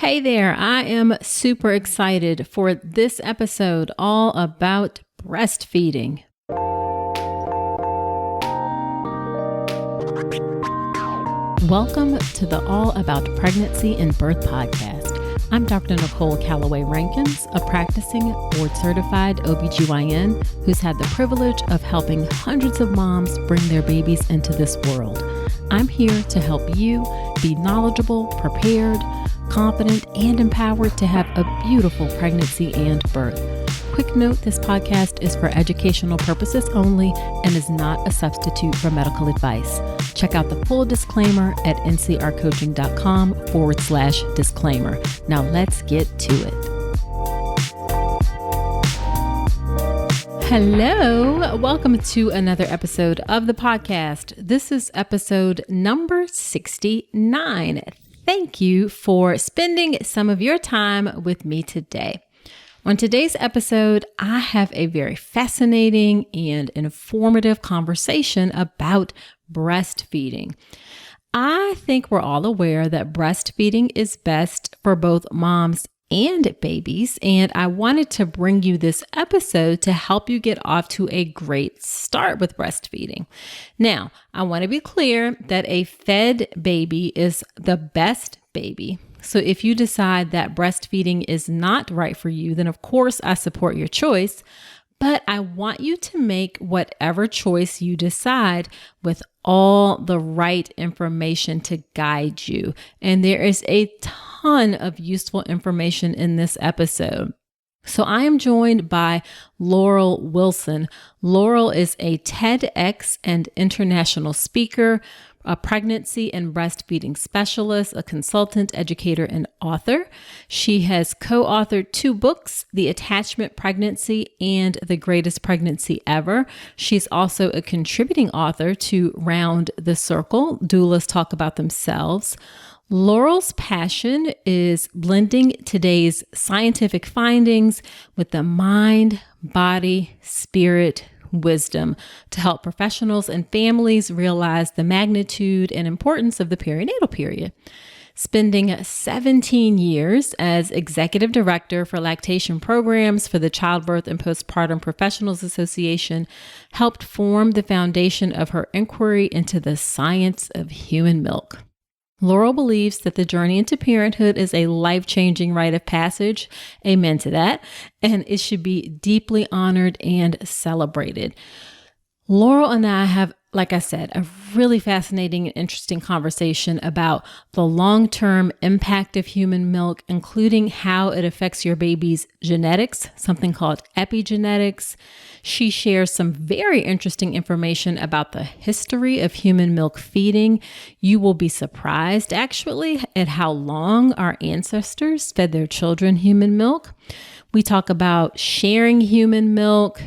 Hey there, I am super excited for this episode all about breastfeeding. Welcome to the All About Pregnancy and Birth podcast. I'm Dr. Nicole Calloway Rankins, a practicing board-certified OB GYN who's had the privilege of helping hundreds of moms bring their babies into this world. I'm here to help you be knowledgeable, prepared, confident, and empowered to have a beautiful pregnancy and birth. Quick note, this podcast is for educational purposes only and is not a substitute for medical advice. Check out the full disclaimer at ncrcoaching.com/disclaimer. Now let's get to it. Hello, welcome to another episode of the podcast. This is episode number 69. Thank you for spending some of your time with me today. On today's episode, I have a very fascinating and informative conversation about breastfeeding. I think we're all aware that breastfeeding is best for both moms and babies, and I wanted to bring you this episode to help you get off to a great start with breastfeeding. Now, I want to be clear that a fed baby is the best baby. So if you decide that breastfeeding is not right for you, then of course I support your choice, but I want you to make whatever choice you decide with all the right information to guide you. And there is a ton of useful information in this episode. So I am joined by Laurel Wilson. Laurel is a TEDx and international speaker, a pregnancy and breastfeeding specialist, a consultant, educator, and author. She has co-authored 2 books, The Attachment Pregnancy and The Greatest Pregnancy Ever. She's also a contributing author to Round the Circle, Doulas Talk About Themselves. Laurel's passion is blending today's scientific findings with the mind, body, spirit, wisdom to help professionals and families realize the magnitude and importance of the perinatal period. Spending 17 years as executive director for lactation programs for the Childbirth and Postpartum Professionals Association helped form the foundation of her inquiry into the science of human milk. Laurel believes that the journey into parenthood is a life-changing rite of passage. Amen to that. And it should be deeply honored and celebrated. Laurel and I have, like I said, a really fascinating and interesting conversation about the long-term impact of human milk, including how it affects your baby's genetics, something called epigenetics. She shares some very interesting information about the history of human milk feeding. You will be surprised, actually, at how long our ancestors fed their children human milk. We talk about sharing human milk,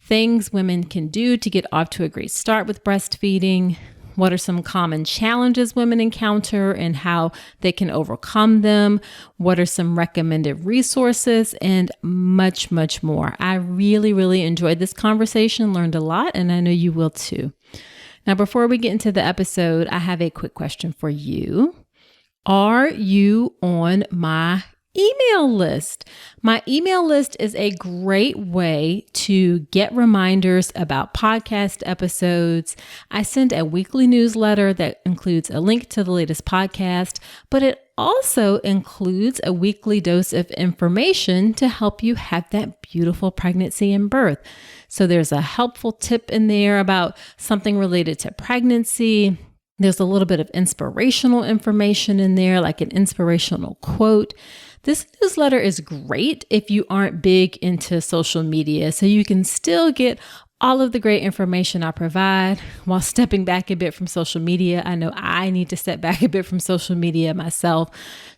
things women can do to get off to a great start with breastfeeding. What are some common challenges women encounter and how they can overcome them? What are some recommended resources? And much, much more. I really enjoyed this conversation, learned a lot, and I know you will too. Now, before we get into the episode, I have a quick question for you. Are you on my email list? My email list is a great way to get reminders about podcast episodes. I send a weekly newsletter that includes a link to the latest podcast, but it also includes a weekly dose of information to help you have that beautiful pregnancy and birth. So there's a helpful tip in there about something related to pregnancy. There's a little bit of inspirational information in there, like an inspirational quote. This newsletter is great if you aren't big into social media, so you can still get all of the great information I provide while stepping back a bit from social media. I know I need to step back a bit from social media myself.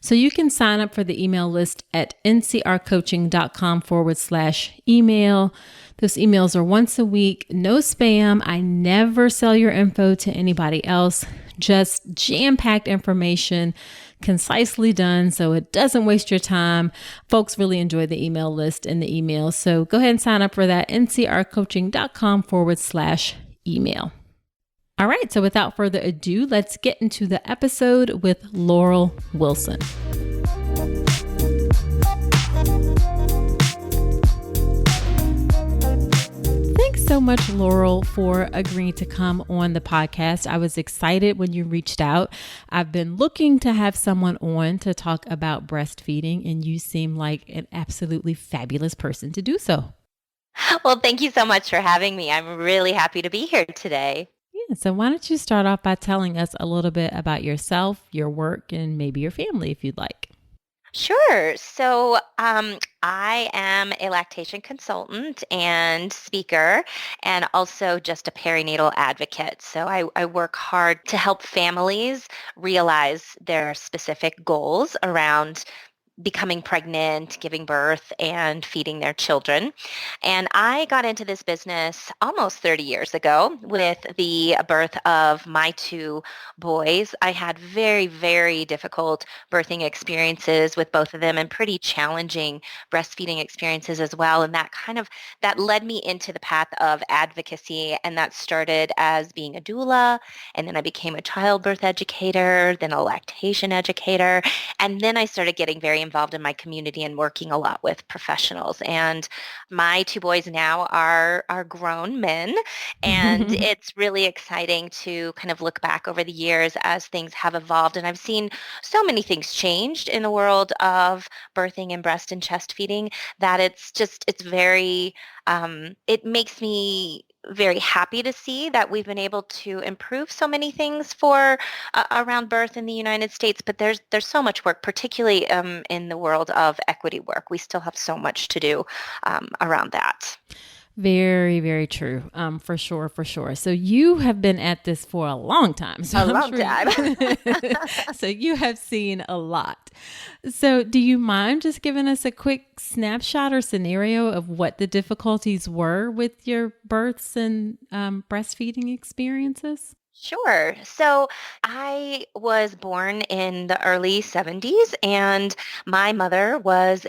So you can sign up for the email list at ncrcoaching.com/email. Those emails are once a week, no spam. I never sell your info to anybody else, just jam-packed information, concisely done so it doesn't waste your time. Folks really enjoy the email list and the emails. So go ahead and sign up for that, ncrcoaching.com/email. All right, so without further ado, let's get into the episode with Laurel Wilson. much, Laurel, for agreeing to come on the podcast. I was excited when you reached out. I've been looking to have someone on to talk about breastfeeding, and you seem like an absolutely fabulous person to do so. Well, thank you so much for having me. I'm really happy to be here today. Yeah, so why don't you start off by telling us a little bit about yourself, your work, and maybe your family if you'd like. Sure. I am a lactation consultant and speaker, and also just a perinatal advocate. I work hard to help families realize their specific goals around becoming pregnant, giving birth, and feeding their children. And I got into this business almost 30 years ago with the birth of my two boys. I had very, very difficult birthing experiences with both of them and pretty challenging breastfeeding experiences as well. And that led me into the path of advocacy. And that started as being a doula. And then I became a childbirth educator, then a lactation educator. And then I started getting very involved in my community and working a lot with professionals. And my two boys now are grown men. And it's really exciting to kind of look back over the years as things have evolved. And I've seen so many things changed in the world of birthing and breast and chest feeding that it's very, it makes me very happy to see that we've been able to improve so many things for around birth in the United States, but there's so much work, particularly in the world of equity work. We still have so much to do around that. Very, very true. For sure, for sure. So you have been at this for a long time. So A I'm long sure time. so you have seen a lot. So do you mind just giving us a quick snapshot or scenario of what the difficulties were with your births and breastfeeding experiences? Sure. So I was born in the early 70s, and my mother was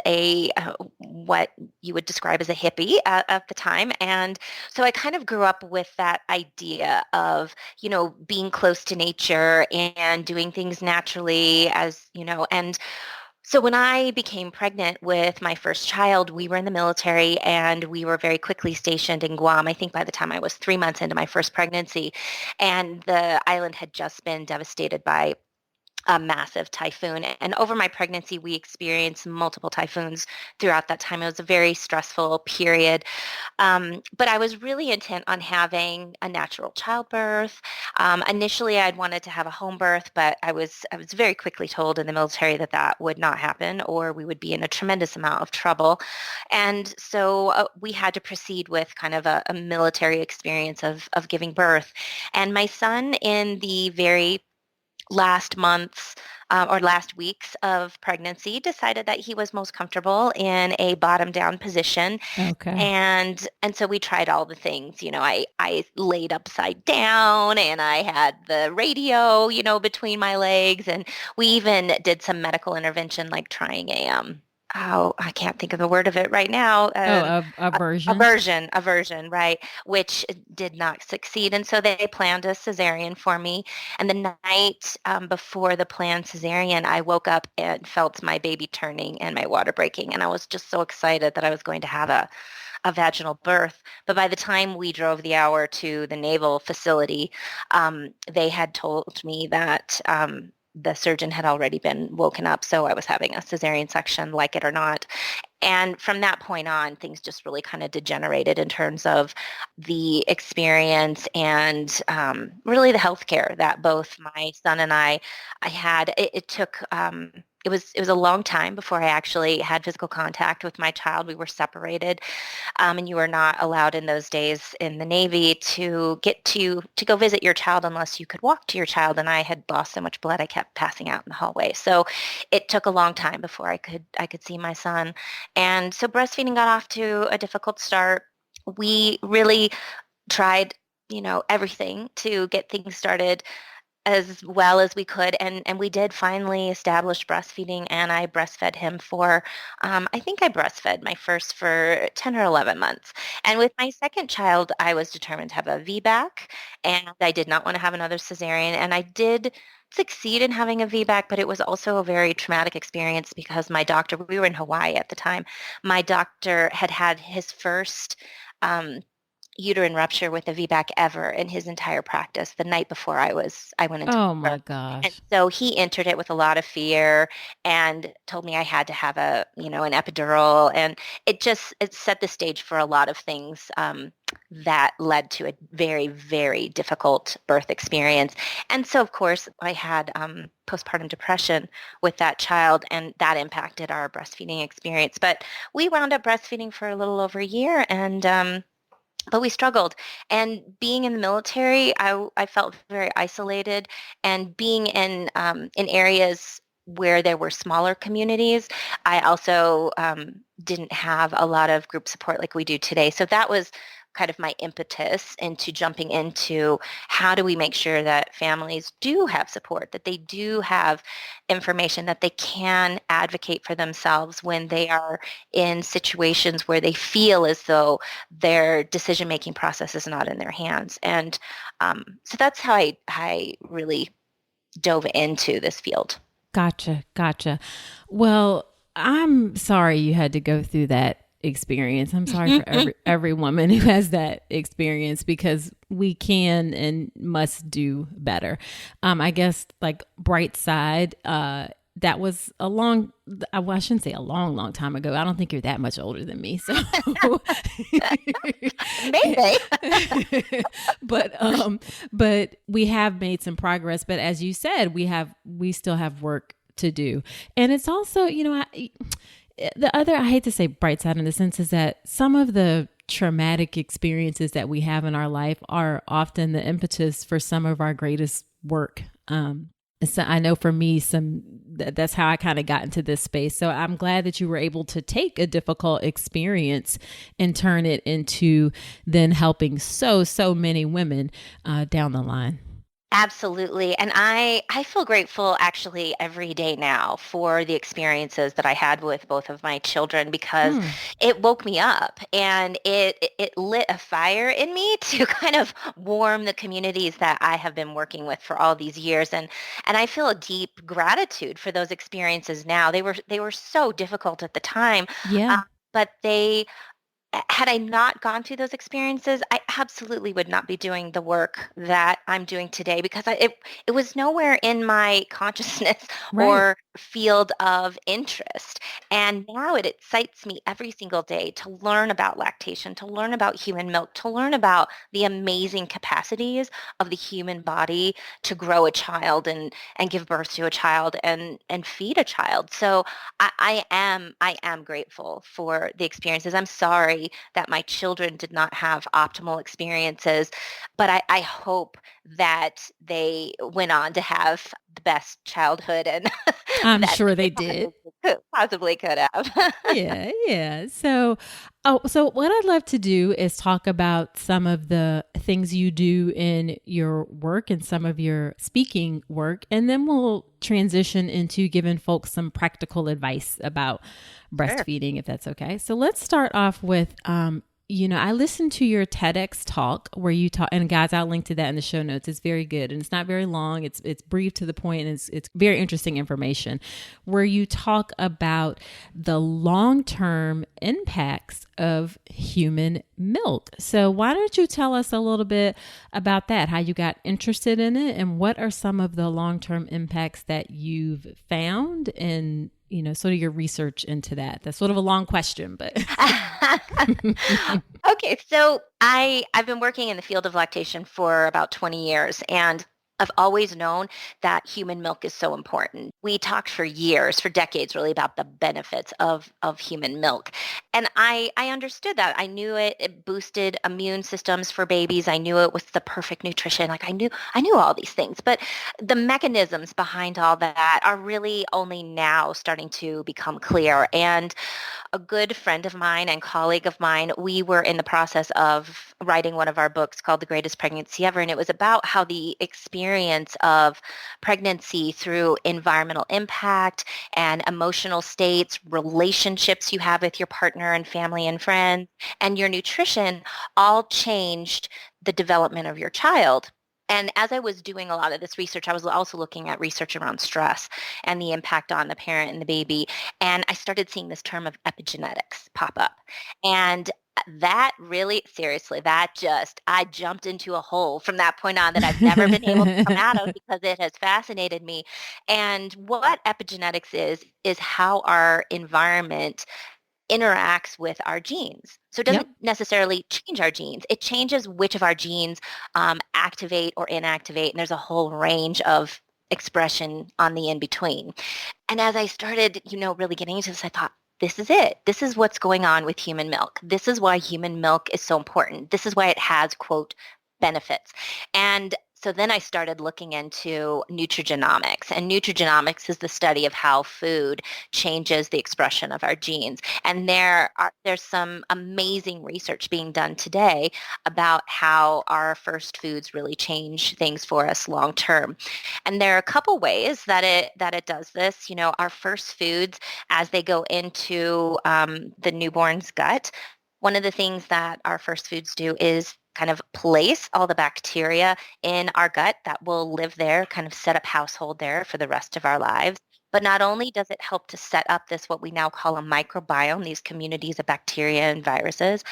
what you would describe as a hippie at the time. And so I kind of grew up with that idea of, being close to nature and doing things naturally and so when I became pregnant with my first child, we were in the military and we were very quickly stationed in Guam. I think by the time I was 3 months into my first pregnancy, and the island had just been devastated by a massive typhoon. And over my pregnancy, we experienced multiple typhoons throughout that time. It was a very stressful period. But I was really intent on having a natural childbirth. Initially, I'd wanted to have a home birth, but I was very quickly told in the military that that would not happen, or we would be in a tremendous amount of trouble. And so we had to proceed with kind of a military experience of giving birth. And my son, in the very last months or last weeks of pregnancy, decided that he was most comfortable in a bottom down position. Okay. And so we tried all the things. I laid upside down and I had the radio, between my legs. And we even did some medical intervention, like trying I can't think of the word of it right now. Oh, a version. Aversion, right, which did not succeed. And so they planned a cesarean for me. And the night before the planned cesarean, I woke up and felt my baby turning and my water breaking. And I was just so excited that I was going to have a vaginal birth. But by the time we drove the hour to the naval facility, they had told me that the surgeon had already been woken up, so I was having a cesarean section, like it or not. And from that point on, things just really kind of degenerated in terms of the experience and really the healthcare that both my son and I had. It took it was a long time before I actually had physical contact with my child. We were separated, and you were not allowed in those days in the Navy to get to go visit your child unless you could walk to your child. And I had lost so much blood, I kept passing out in the hallway. So it took a long time before I could see my son. And so breastfeeding got off to a difficult start. We really tried, everything to get things started as well as we could. And we did finally establish breastfeeding, and I breastfed him for, I think I breastfed my first for 10 or 11 months. And with my second child, I was determined to have a VBAC, and I did not want to have another cesarean. And I did succeed in having a VBAC, but it was also a very traumatic experience because my doctor, we were in Hawaii at the time, my doctor had his first um, uterine rupture with a VBAC ever in his entire practice the night before I went into Oh labor. my And gosh. so he entered it with a lot of fear and told me I had to have an epidural. And it set the stage for a lot of things that led to a very, very difficult birth experience. And so, of course, I had postpartum depression with that child, and that impacted our breastfeeding experience. But we wound up breastfeeding for a little over a year, and but we struggled. And being in the military, I felt very isolated. And being in areas where there were smaller communities, I also didn't have a lot of group support like we do today. So that was kind of my impetus into jumping into how do we make sure that families do have support, that they do have information, that they can advocate for themselves when they are in situations where they feel as though their decision-making process is not in their hands. And so that's how I really dove into this field. Gotcha. Gotcha. Well, I'm sorry you had to go through that experience. I'm sorry for every woman who has that experience because we can and must do better. I guess like bright side, that was a long, well, I shouldn't say a long time ago. I don't think you're that much older than me. So Maybe. but we have made some progress. But as you said, we still have work to do. And it's also, I hate to say bright side in the sense is that some of the traumatic experiences that we have in our life are often the impetus for some of our greatest work. So I know for me, that's how I kind of got into this space. So I'm glad that you were able to take a difficult experience and turn it into then helping so many women down the line. Absolutely. And I feel grateful actually every day now for the experiences that I had with both of my children because Mm, it woke me up and it lit a fire in me to kind of warm the communities that I have been working with for all these years. And I feel a deep gratitude for those experiences now. They were so difficult at the time. yeah, Uh, but they had I not gone through those experiences, I absolutely would not be doing the work that I'm doing today because it was nowhere in my consciousness right. or field of interest. And now it excites me every single day to learn about lactation, to learn about human milk, to learn about the amazing capacities of the human body to grow a child and give birth to a child and feed a child. So I am grateful for the experiences. I'm sorry that my children did not have optimal experiences, but I hope that they went on to have the best childhood and I'm that sure they they did. possibly could have. Yeah, yeah. So what I'd love to do is talk about some of the things you do in your work and some of your speaking work, and then we'll transition into giving folks some practical advice about Sure. breastfeeding, if that's okay. So let's start off with, I listened to your TEDx talk where you talk, and guys, I'll link to that in the show notes. It's very good and it's not very long. It's brief to the point, and it's very interesting information where you talk about the long-term impacts of human milk. So why don't you tell us a little bit about that, how you got interested in it, and what are some of the long-term impacts that you've found and sort of your research into that. That's sort of a long question, but Okay, so I've been working in the field of lactation for about 20 years, and I've always known that human milk is so important. We talked for years, for decades really, about the benefits of human milk. And I understood that. I knew it boosted immune systems for babies. I knew it was the perfect nutrition. Like I knew all these things. But the mechanisms behind all that are really only now starting to become clear. And a good friend of mine and colleague of mine, we were in the process of writing one of our books called The Greatest Pregnancy Ever. And it was about how the experience of pregnancy through environmental impact and emotional states, relationships you have with your partner and family and friends, and your nutrition all changed the development of your child. And as I was doing a lot of this research, I was also looking at research around stress and the impact on the parent and the baby. And I started seeing this term of epigenetics pop up. And That really, seriously, I jumped into a hole from that point on that I've never been able to come out of because it has fascinated me. And what epigenetics is how our environment interacts with our genes. So it doesn't Yep. necessarily change our genes. It changes which of our genes activate or inactivate. And there's a whole range of expression on the in between. And as I started, really getting into this, I thought, this is it. This is what's going on with human milk. This is why human milk is so important. This is why it has, quote, benefits. And so then I started looking into nutrigenomics, and nutrigenomics is the study of how food changes the expression of our genes. And there's some amazing research being done today about how our first foods really change things for us long term. And there are a couple ways that it does this. Our first foods as they go into the newborn's gut. One of the things that our first foods do is kind of place all the bacteria in our gut that will live there, kind of set up household there for the rest of our lives. But not only does it help to set up this, what we now call a microbiome, these communities of bacteria and viruses,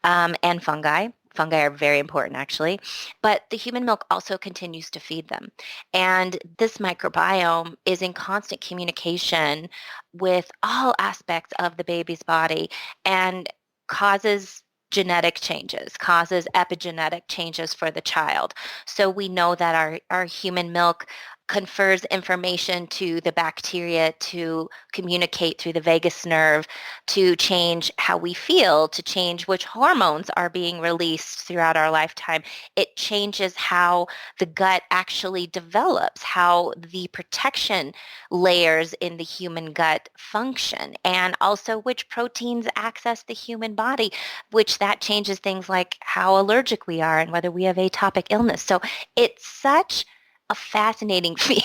and fungi. Fungi are very important, actually. But the human milk also continues to feed them. And this microbiome is in constant communication with all aspects of the baby's body and causes genetic changes, causes epigenetic changes for the child. So we know that our human milk confers information to the bacteria to communicate through the vagus nerve, to change how we feel, to change which hormones are being released throughout our lifetime. It changes how the gut actually develops, how the protection layers in the human gut function, and also which proteins access the human body, which that changes things like how allergic we are and whether we have atopic illness. So it's such a fascinating field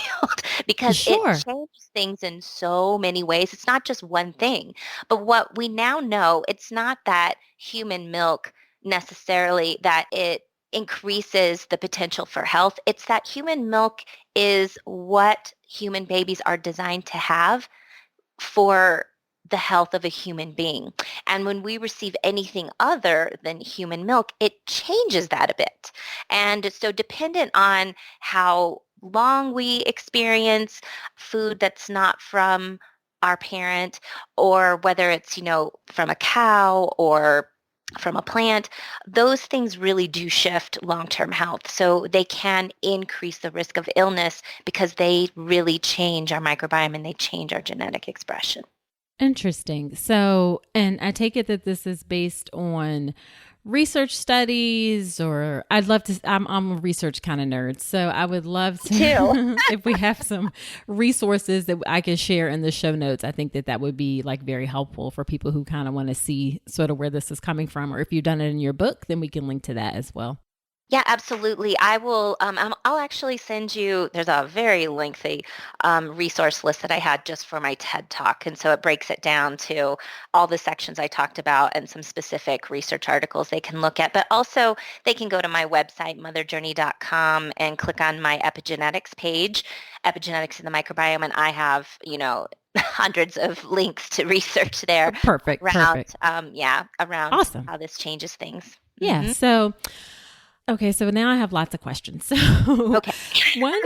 because it Sure. changes things in so many ways. It's not just one thing. But what we now know, it's not that human milk necessarily that it increases the potential for health. It's that human milk is what human babies are designed to have for the health of a human being. And when we receive anything other than human milk, it changes that a bit. And so dependent on how long we experience food that's not from our parent, or whether it's, from a cow or from a plant, those things really do shift long-term health. So they can increase the risk of illness because they really change our microbiome and they change our genetic expression. Interesting. So, and I take it that this is based on research studies, or I'd love to, I'm a research kind of nerd. So I would love Too. to, if we have some resources that I can share in the show notes, I think that that would be like very helpful for people who kind of want to see sort of where this is coming from. Or if you've done it in your book, then we can link to that as well. Yeah, absolutely. I will. I'll actually send you. There's a very lengthy resource list that I had just for my TED Talk, and so it breaks it down to all the sections I talked about and some specific research articles they can look at. But also, they can go to my website, motherjourney.com, and click on my epigenetics page, epigenetics in the microbiome, and I have, hundreds of links to research there Perfect. around, Perfect. around Awesome. how this changes things. Yeah. Mhm. So, okay, so now I have lots of questions. So Okay. one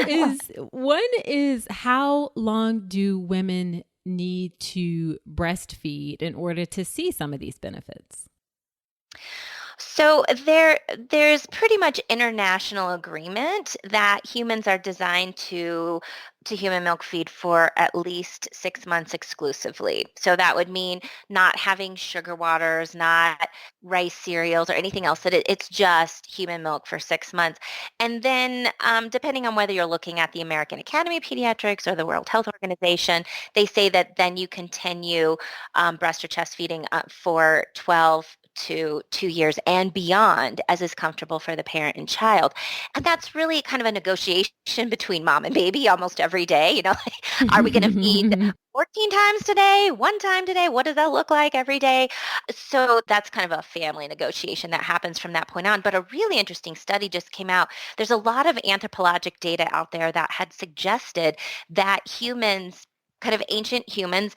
is how long do women need to breastfeed in order to see some of these benefits? So there's pretty much international agreement that humans are designed to human milk feed for at least 6 months exclusively. So that would mean not having sugar waters, not rice cereals or anything else. It's just human milk for 6 months. And then depending on whether you're looking at the American Academy of Pediatrics or the World Health Organization, they say that then you continue breast or chest feeding for 12 to 2 years and beyond as is comfortable for the parent and child. And that's really kind of a negotiation between mom and baby almost every day. Like, are we going to feed 14 times today, one time today? What does that look like every day? So that's kind of a family negotiation that happens from that point on. But a really interesting study just came out. There's a lot of anthropologic data out there that had suggested that humans, kind of ancient humans,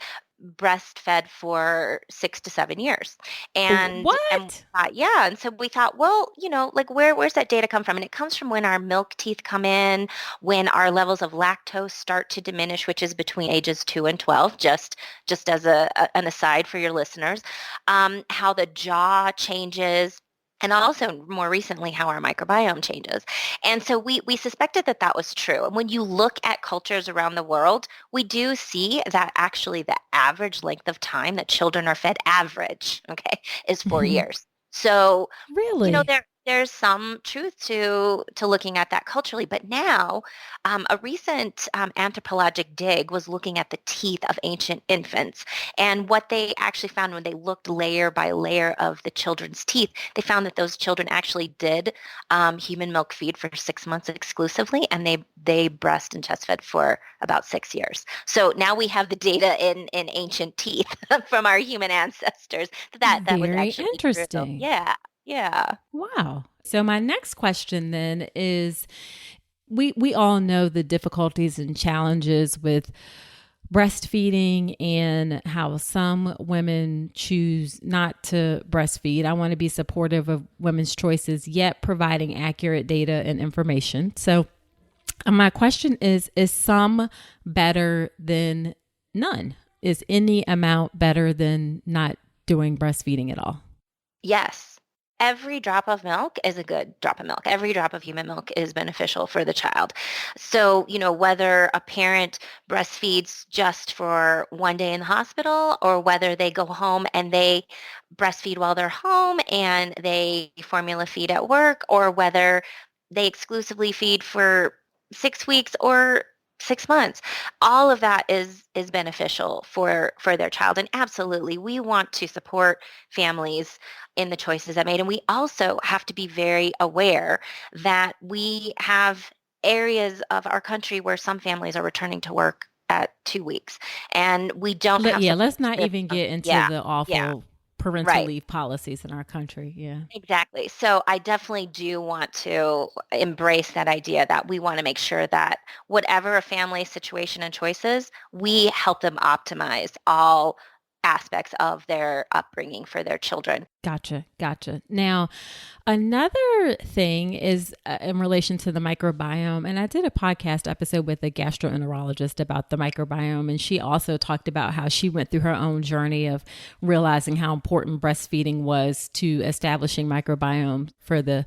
breastfed for 6 to 7 years. And What? yeah. And so we thought, well, like where's that data come from? And it comes from when our milk teeth come in, when our levels of lactose start to diminish, which is between ages 2 and 12, just as an aside for your listeners, how the jaw changes, and also more recently how our microbiome changes. And so we suspected that that was true. And when you look at cultures around the world, we do see that actually the average length of time that children are fed, average, okay, is 4 years. So, Really? there's some truth to looking at that culturally. But now, a recent anthropologic dig was looking at the teeth of ancient infants. And what they actually found when they looked layer by layer of the children's teeth, they found that those children actually did human milk feed for 6 months exclusively, and they breast and chest fed for about 6 years. So now we have the data in ancient teeth from our human ancestors that was Very actually true. interesting. Yeah. Yeah. Wow. So my next question then is we all know the difficulties and challenges with breastfeeding and how some women choose not to breastfeed. I want to be supportive of women's choices, yet providing accurate data and information. So my question is some better than none? Is any amount better than not doing breastfeeding at all? Yes. Every drop of milk is a good drop of milk. Every drop of human milk is beneficial for the child. So, whether a parent breastfeeds just for one day in the hospital, or whether they go home and they breastfeed while they're home and they formula feed at work, or whether they exclusively feed for 6 weeks or 6 months, all of that is beneficial for their child. And absolutely, we want to support families in the choices that made. And we also have to be very aware that we have areas of our country where some families are returning to work at 2 weeks, and we don't have Yeah, support let's not even system. get into Yeah, the yeah, awful parental right. leave policies in our country. Yeah. Exactly. So I definitely do want to embrace that idea that we want to make sure that whatever a family situation and choices, we help them optimize all aspects of their upbringing for their children. Gotcha. Gotcha. Now, another thing is in relation to the microbiome. And I did a podcast episode with a gastroenterologist about the microbiome. And she also talked about how she went through her own journey of realizing how important breastfeeding was to establishing microbiome for the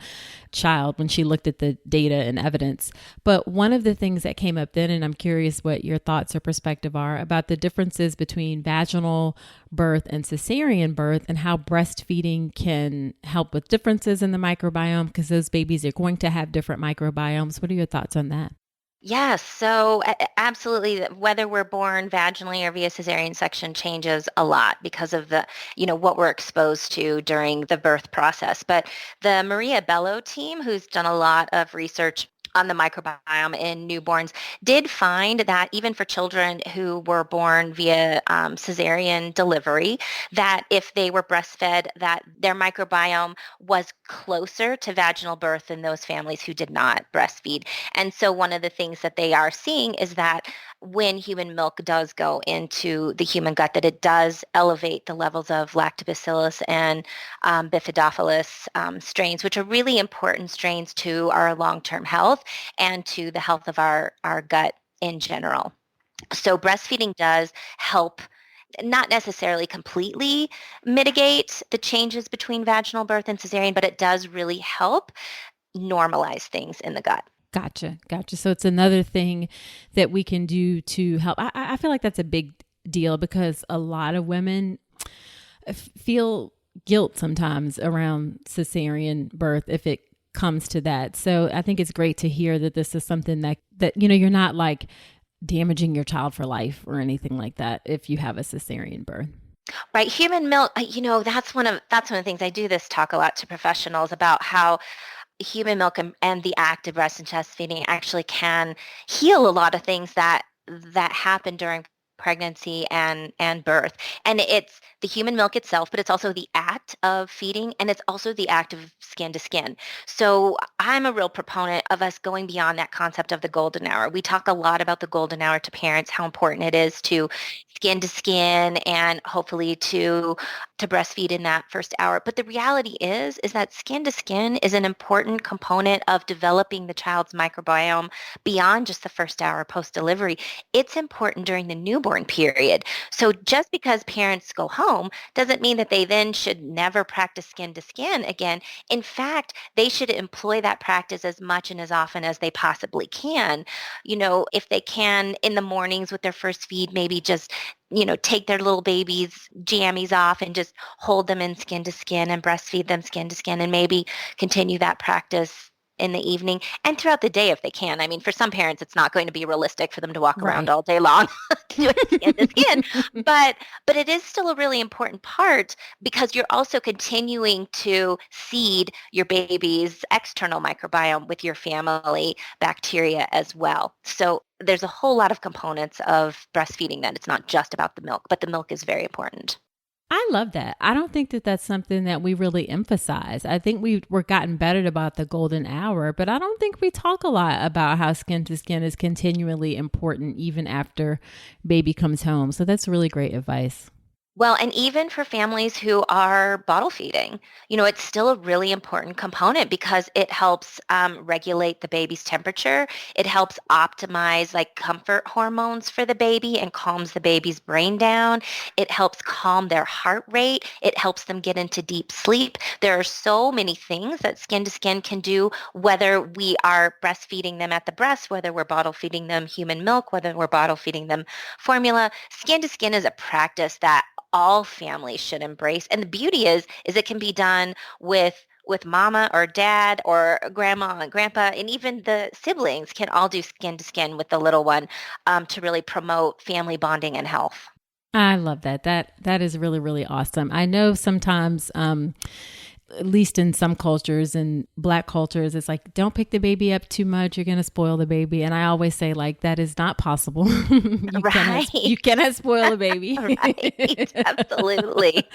child when she looked at the data and evidence. But one of the things that came up then, and I'm curious what your thoughts or perspective are about the differences between vaginal birth and cesarean birth and how breastfeeding can help with differences in the microbiome because those babies are going to have different microbiomes. What are your thoughts on that? Yes, so absolutely, whether we're born vaginally or via cesarean section changes a lot because of what we're exposed to during the birth process. But the Maria Bello team, who's done a lot of research on the microbiome in newborns, did find that even for children who were born via cesarean delivery, that if they were breastfed, that their microbiome was closer to vaginal birth than those families who did not breastfeed. And so one of the things that they are seeing is that when human milk does go into the human gut, that it does elevate the levels of lactobacillus and bifidophilus strains, which are really important strains to our long-term health and to the health of our gut in general. So breastfeeding does help not necessarily completely mitigate the changes between vaginal birth and cesarean, but it does really help normalize things in the gut. Gotcha. Gotcha. So it's another thing that we can do to help. I feel like that's a big deal because a lot of women feel guilt sometimes around cesarean birth if it comes to that. So I think it's great to hear that this is something that you're not like damaging your child for life or anything like that if you have a cesarean birth. Right, human milk, that's one of the things. I do this talk a lot to professionals about how human milk and the act of breast and chest feeding actually can heal a lot of things that happen during pregnancy and birth. And it's the human milk itself, but it's also the act of feeding, and it's also the act of skin to skin. So I'm a real proponent of us going beyond that concept of the golden hour. We talk a lot about the golden hour to parents, how important it is to skin to skin and hopefully to breastfeed in that first hour. But the reality is that skin to skin is an important component of developing the child's microbiome beyond just the first hour post delivery. It's important during the newborn period. So just because parents go home doesn't mean that they then should never practice skin to skin again. In fact, they should employ that practice as much and as often as they possibly can. If they can in the mornings with their first feed, maybe just take their little babies' jammies off and just hold them in skin to skin and breastfeed them skin to skin, and maybe continue that practice in the evening and throughout the day if they can. I mean, for some parents, it's not going to be realistic for them to walk around Right. all day long doing skin to skin, but it is still a really important part because you're also continuing to seed your baby's external microbiome with your family bacteria as well. So there's a whole lot of components of breastfeeding that it's not just about the milk, but the milk is very important. I love that. I don't think that that's something that we really emphasize. I think we're gotten better about the golden hour, but I don't think we talk a lot about how skin to skin is continually important even after baby comes home. So that's really great advice. Well, and even for families who are bottle feeding, it's still a really important component because it helps regulate the baby's temperature. It helps optimize like comfort hormones for the baby and calms the baby's brain down. It helps calm their heart rate. It helps them get into deep sleep. There are so many things that skin to skin can do, whether we are breastfeeding them at the breast, whether we're bottle feeding them human milk, whether we're bottle feeding them formula. Skin to skin is a practice that all families should embrace. And the beauty is it can be done with mama or dad or grandma and grandpa, and even the siblings can all do skin to skin with the little one to really promote family bonding and health. I love that. That is really, really awesome. I know sometimes at least in some cultures and Black cultures, it's like, don't pick the baby up too much. You're going to spoil the baby. And I always say, like, that is not possible. You cannot spoil a baby. Right. Absolutely.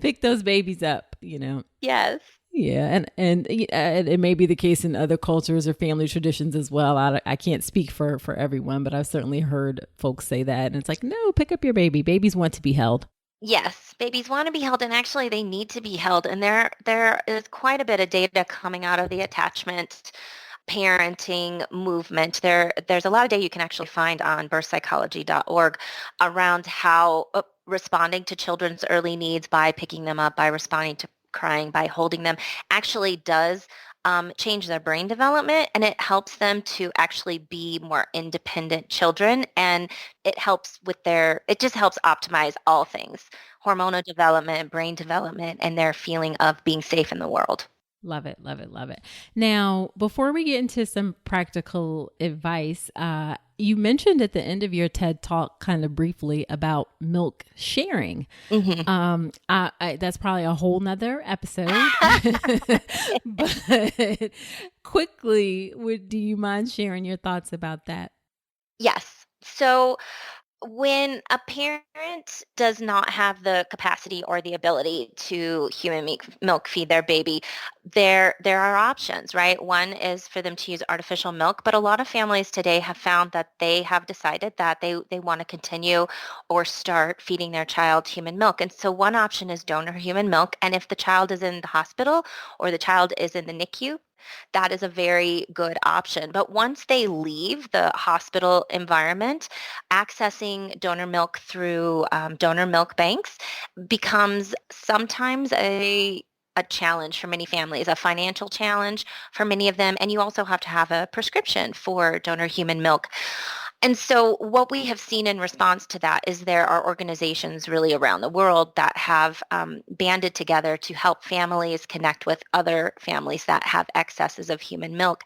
Pick those babies up, Yes. Yeah, and it may be the case in other cultures or family traditions as well. I can't speak for everyone, but I've certainly heard folks say that. And it's like, no, pick up your baby. Babies want to be held. Yes, babies want to be held, and actually they need to be held. And there is quite a bit of data coming out of the attachment parenting movement. There's a lot of data you can actually find on birthpsychology.org around how responding to children's early needs by picking them up, by responding to crying, by holding them actually does change their brain development, and it helps them to actually be more independent children, and it just helps optimize all things, hormonal development, brain development, and their feeling of being safe in the world. Love it, love it, love it. Now, before we get into some practical advice, you mentioned at the end of your TED Talk kind of briefly about milk sharing. Mm-hmm. That's probably a whole nother episode. But quickly, do you mind sharing your thoughts about that? Yes. So when a parent does not have the capacity or the ability to milk feed their baby, there are options, right? One is for them to use artificial milk, but a lot of families today have found that they have decided that they want to continue or start feeding their child human milk. And so one option is donor human milk. And if the child is in the hospital or the child is in the NICU, that is a very good option. But once they leave the hospital environment, accessing donor milk through donor milk banks becomes sometimes a challenge for many families, a financial challenge for many of them. And you also have to have a prescription for donor human milk. And so what we have seen in response to that is there are organizations really around the world that have banded together to help families connect with other families that have excesses of human milk.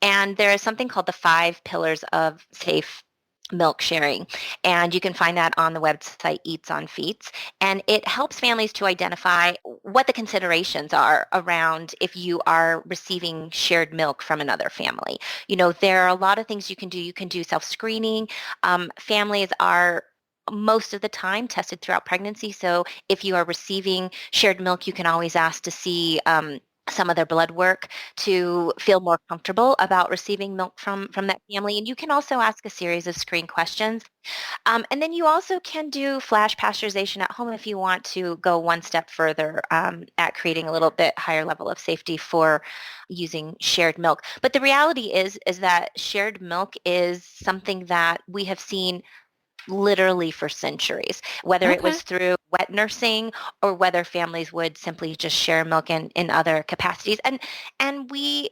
And there is something called the 5 pillars of safe milk sharing. And you can find that on the website Eats on Feets. And it helps families to identify what the considerations are around if you are receiving shared milk from another family. There are a lot of things you can do. You can do self-screening. Families are most of the time tested throughout pregnancy. So if you are receiving shared milk, you can always ask to see some of their blood work to feel more comfortable about receiving milk from that family. And you can also ask a series of screen questions. And then you also can do flash pasteurization at home if you want to go one step further at creating a little bit higher level of safety for using shared milk. But the reality is that shared milk is something that we have seen literally for centuries, whether it Okay. was through wet nursing or whether families would simply just share milk in other capacities. And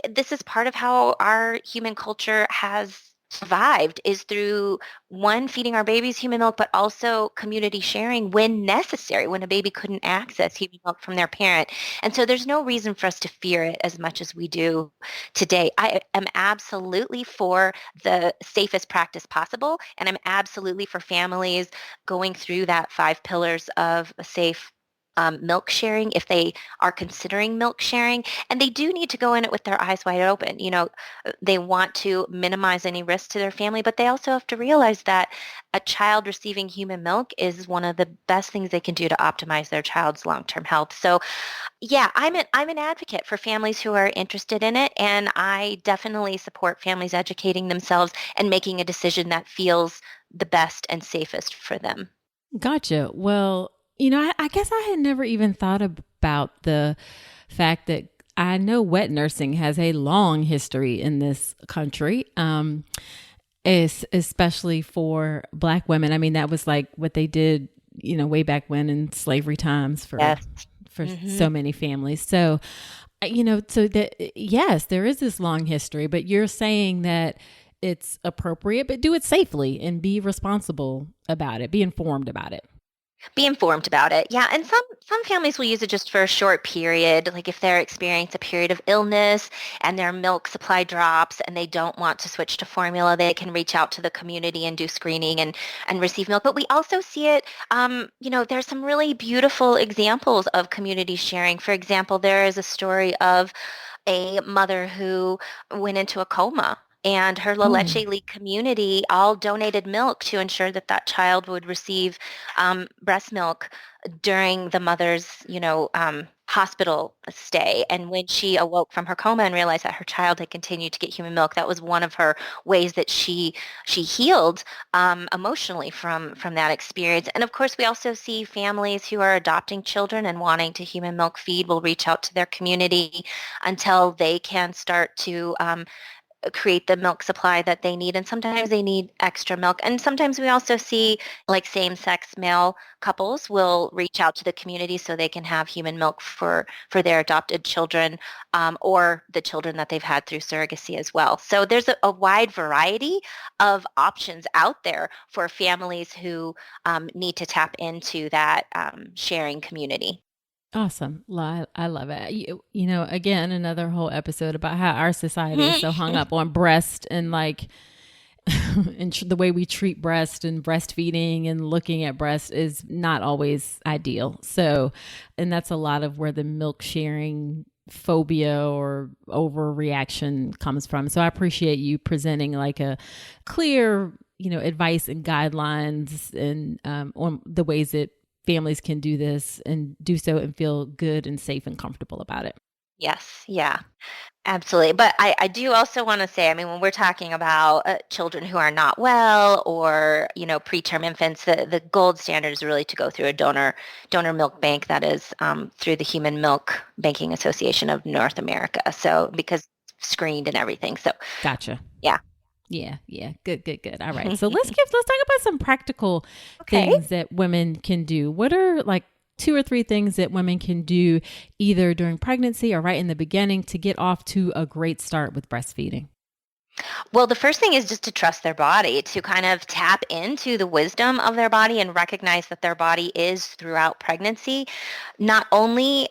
this is part of how our human culture has survived is through one, feeding our babies human milk, but also community sharing when necessary, when a baby couldn't access human milk from their parent. And so there's no reason for us to fear it as much as we do today. I am absolutely for the safest practice possible. And I'm absolutely for families going through that 5 pillars of a safe milk sharing if they are considering milk sharing. And they do need to go in it with their eyes wide open. They want to minimize any risk to their family, but they also have to realize that a child receiving human milk is one of the best things they can do to optimize their child's long-term health. So yeah, I'm an advocate for families who are interested in it, and I definitely support families educating themselves and making a decision that feels the best and safest for them. Gotcha. Well, I guess I had never even thought about the fact that I know wet nursing has a long history in this country, especially for Black women. I mean, that was like what they did, way back when in slavery times for Yes. so many families. So, so that yes, there is this long history, but you're saying that it's appropriate, but do it safely and be responsible about it, be informed about it. Be informed about it. Yeah, and some families will use it just for a short period, like if they're experiencing a period of illness and their milk supply drops and they don't want to switch to formula, they can reach out to the community and do screening and receive milk. But we also see it, there's some really beautiful examples of community sharing. For example, there is a story of a mother who went into a coma. And her La Oh, Leche League community all donated milk to ensure that that child would receive breast milk during the mother's, hospital stay. And when she awoke from her coma and realized that her child had continued to get human milk, that was one of her ways that she healed emotionally from that experience. And of course, we also see families who are adopting children and wanting to human milk feed will reach out to their community until they can start to create the milk supply that they need. And sometimes they need extra milk. And sometimes we also see like same-sex male couples will reach out to the community so they can have human milk for their adopted children or the children that they've had through surrogacy as well. So there's a wide variety of options out there for families who need to tap into that sharing community. awesome. I love it. Again, another whole episode about how our society is so hung up on breast and like and the way we treat breast and breastfeeding and looking at breast is not always ideal. So, and that's a lot of where the milk sharing phobia or overreaction comes from. So I appreciate you presenting like a clear, advice and guidelines and on the ways that families can do this and do so and feel good and safe and comfortable about it. Yes, yeah. Absolutely. But I do also want to say, I mean, when we're talking about children who are not well or, preterm infants, the gold standard is really to go through a donor milk bank that is through the Human Milk Banking Association of North America. So because screened and everything. So Gotcha. yeah. Yeah, yeah. Good, good, good. All right. So let's talk about some practical Okay. things that women can do. What are like two or three things that women can do either during pregnancy or right in the beginning to get off to a great start with breastfeeding? Well, the first thing is just to trust their body, to kind of tap into the wisdom of their body and recognize that their body is throughout pregnancy, not only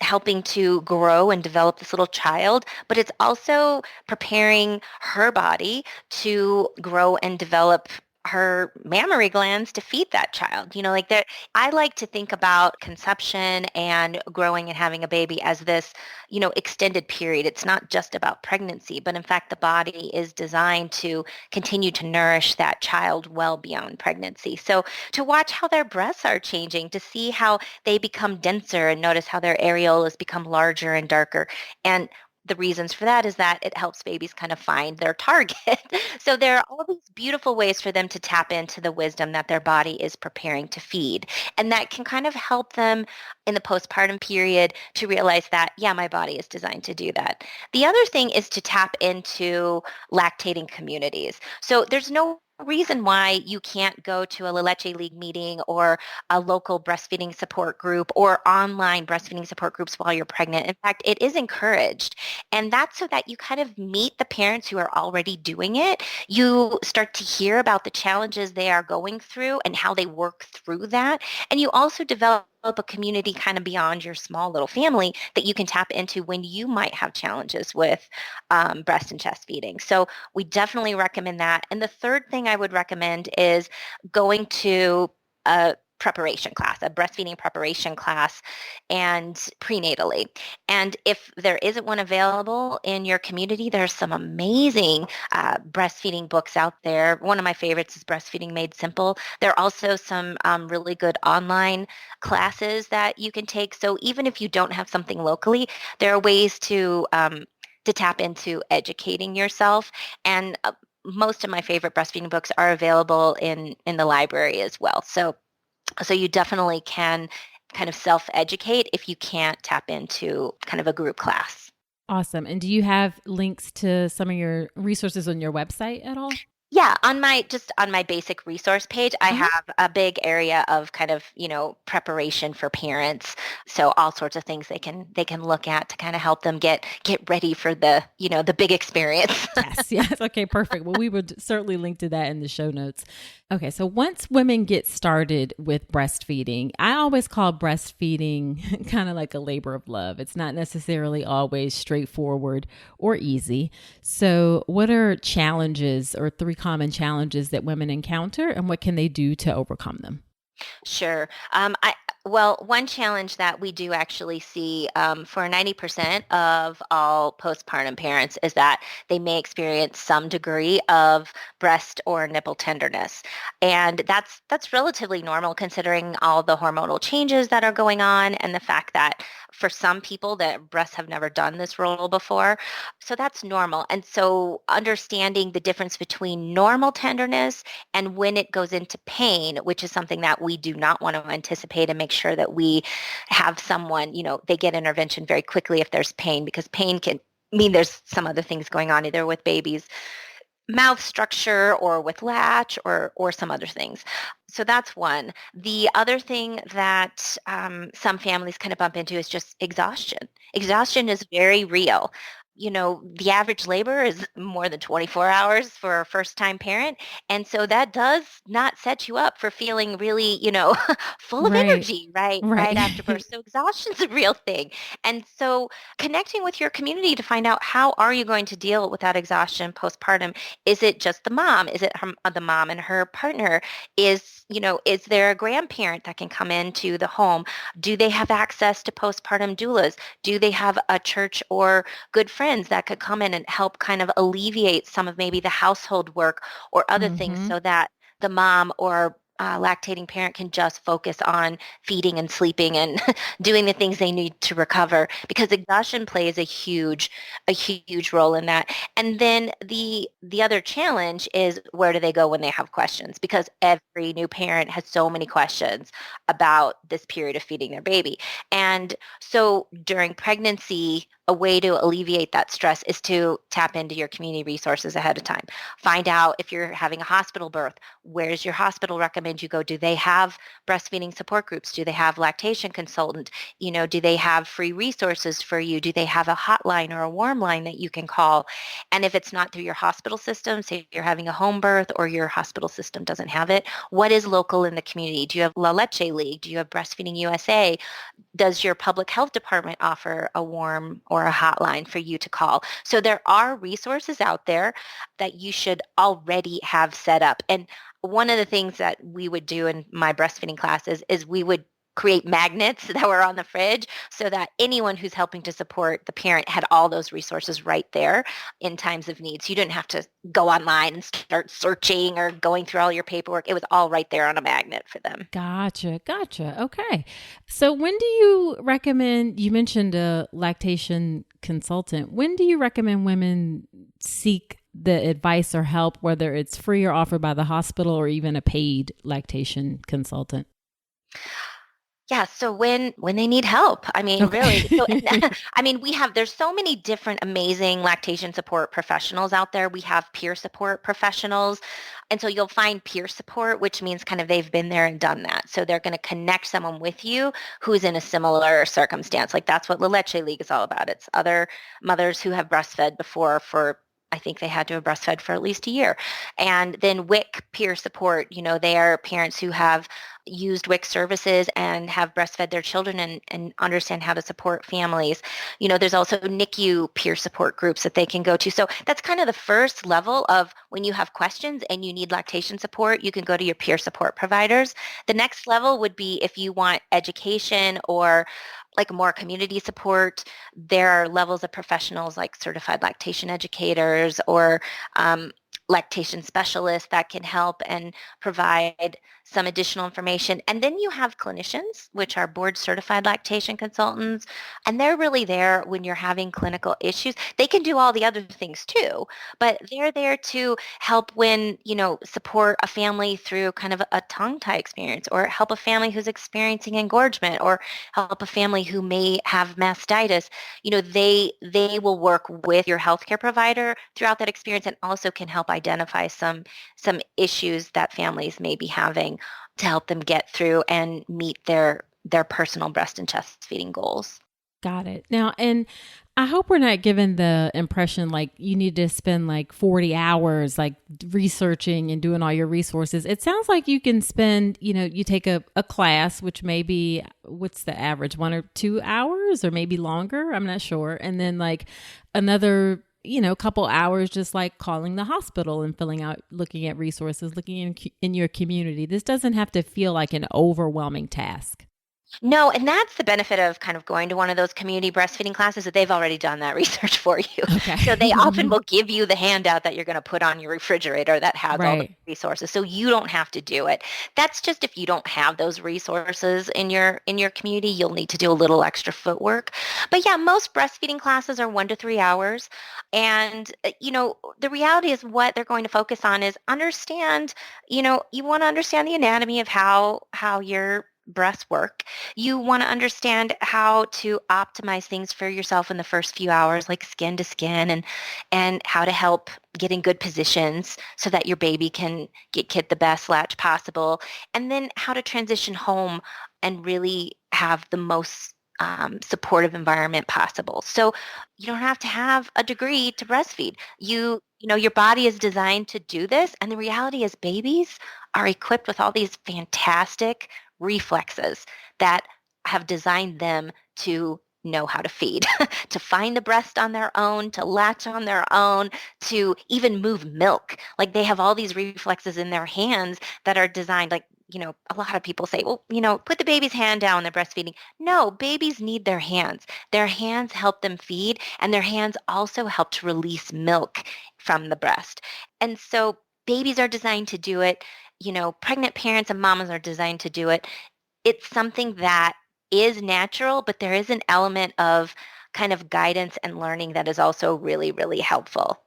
helping to grow and develop this little child, but it's also preparing her body to grow and develop her mammary glands to feed that child. Like that, I like to think about conception and growing and having a baby as this, extended period. It's not just about pregnancy, but in fact, the body is designed to continue to nourish that child well beyond pregnancy. So to watch how their breasts are changing, to see how they become denser and notice how their areolas become larger and darker. And the reasons for that is that it helps babies kind of find their target. So there are all these beautiful ways for them to tap into the wisdom that their body is preparing to feed. And that can kind of help them in the postpartum period to realize that, yeah, my body is designed to do that. The other thing is to tap into lactating communities. So there's no reason why you can't go to a La Leche League meeting or a local breastfeeding support group or online breastfeeding support groups while you're pregnant. In fact, it is encouraged. And that's so that you kind of meet the parents who are already doing it. You start to hear about the challenges they are going through and how they work through that. And you also develop a community kind of beyond your small little family that you can tap into when you might have challenges with breast and chest feeding. So we definitely recommend that. And the third thing I would recommend is going to a preparation class, a breastfeeding preparation class, and prenatally. And if there isn't one available in your community, there's some amazing breastfeeding books out there. One of my favorites is Breastfeeding Made Simple. There are also some really good online classes that you can take. So even if you don't have something locally, there are ways to tap into educating yourself. And most of my favorite breastfeeding books are available in the library as well. So you definitely can kind of self-educate if you can't tap into kind of a group class. Awesome. And do you have links to some of your resources on your website at all? Yeah, on my basic resource page, I Uh-huh. have a big area of kind of, preparation for parents. So all sorts of things they can look at to kind of help them get ready for the big experience. Yes, yes. Okay, perfect. Well, we would certainly link to that in the show notes. Okay, so once women get started with breastfeeding, I always call breastfeeding kind of like a labor of love. It's not necessarily always straightforward or easy. So, what are challenges or three common challenges that women encounter, and what can they do to overcome them? Sure. One challenge that we do actually see for 90% of all postpartum parents is that they may experience some degree of breast or nipple tenderness, and that's relatively normal considering all the hormonal changes that are going on and the fact that for some people that breasts have never done this role before. So that's normal. And so understanding the difference between normal tenderness and when it goes into pain, which is something that we do not want to anticipate and make sure that we have someone, they get intervention very quickly if there's pain, because pain can mean there's some other things going on either with babies mouth structure or with latch or some other things. So that's one. The other thing that some families kind of bump into is just exhaustion. Exhaustion is very real. The average labor is more than 24 hours for a first time parent. And so that does not set you up for feeling really, full of Right, energy, right after birth. right. So exhaustion is a real thing. And so connecting with your community to find out how are you going to deal with that exhaustion postpartum. Is it just the mom? Is it the mom and her partner? Is there a grandparent that can come into the home? Do they have access to postpartum doulas? Do they have a church or good friends that could come in and help kind of alleviate some of maybe the household work or other things Mm-hmm. so that the mom or lactating parent can just focus on feeding and sleeping and doing the things they need to recover, because exhaustion plays a huge role in that. And then the other challenge is, where do they go when they have questions? Because every new parent has so many questions about this period of feeding their baby. And so during pregnancy, a way to alleviate that stress is to tap into your community resources ahead of time. Find out if you're having a hospital birth, where does your hospital recommend you go? Do they have breastfeeding support groups? Do they have lactation consultant? Do they have free resources for you? Do they have a hotline or a warm line that you can call? And if it's not through your hospital system, say you're having a home birth or your hospital system doesn't have it, what is local in the community? Do you have La Leche League? Do you have Breastfeeding USA? Does your public health department offer a warm or a hotline for you to call? So there are resources out there that you should already have set up. And one of the things that we would do in my breastfeeding classes is we would create magnets that were on the fridge so that anyone who's helping to support the parent had all those resources right there in times of need. So you didn't have to go online and start searching or going through all your paperwork. It was all right there on a magnet for them. Gotcha. Gotcha. Okay. So when do you recommend, you mentioned a lactation consultant. When do you recommend women seek the advice or help, whether it's free or offered by the hospital or even a paid lactation consultant? Yeah, so when they need help, I mean, really. So, Okay. I mean, there's so many different amazing lactation support professionals out there. We have peer support professionals, and so you'll find peer support, which means kind of they've been there and done that. So they're going to connect someone with you who's in a similar circumstance. Like that's what La Leche League is all about. It's other mothers who have breastfed before for. I think they had to have breastfed for at least a year. And then WIC peer support, they are parents who have used WIC services and have breastfed their children and understand how to support families. There's also NICU peer support groups that they can go to. So that's kind of the first level of when you have questions and you need lactation support, you can go to your peer support providers. The next level would be if you want education or like more community support. There are levels of professionals like certified lactation educators or lactation specialists that can help and provide some additional information. And then you have clinicians, which are board certified lactation consultants, and they're really there when you're having clinical issues. They can do all the other things too, but they're there to help when, support a family through kind of a tongue tie experience or help a family who's experiencing engorgement or help a family who may have mastitis. They will work with your healthcare provider throughout that experience and also can help identify some issues that families may be having to help them get through and meet their personal breast and chest feeding goals. Got it. Now, and I hope we're not given the impression like you need to spend like 40 hours like researching and doing all your resources. It sounds like you can spend, you take a class, which may be, what's the average, 1 or 2 hours or maybe longer? I'm not sure. And then like another couple hours just like calling the hospital and filling out, looking at resources, looking in your community. This doesn't have to feel like an overwhelming task. No, and that's the benefit of kind of going to one of those community breastfeeding classes that they've already done that research for you. Okay. So they often will give you the handout that you're going to put on your refrigerator that has all the Right. resources. So you don't have to do it. That's just if you don't have those resources in your community, you'll need to do a little extra footwork. But yeah, most breastfeeding classes are 1 to 3 hours. And the reality is what they're going to focus on is understand, you want to understand the anatomy of how your breasts work. You want to understand how to optimize things for yourself in the first few hours, like skin to skin, and how to help get in good positions so that your baby can get the best latch possible, and then how to transition home and really have the most supportive environment possible. So you don't have to have a degree to breastfeed. Your body is designed to do this, and the reality is babies are equipped with all these fantastic reflexes that have designed them to know how to feed, to find the breast on their own, to latch on their own, to even move milk. Like they have all these reflexes in their hands that are designed like, a lot of people say, well, put the baby's hand down when they're breastfeeding. No, babies need their hands. Their hands help them feed, and their hands also help to release milk from the breast. And so babies are designed to do it. Pregnant parents and mamas are designed to do it. It's something that is natural, but there is an element of kind of guidance and learning that is also really, really helpful.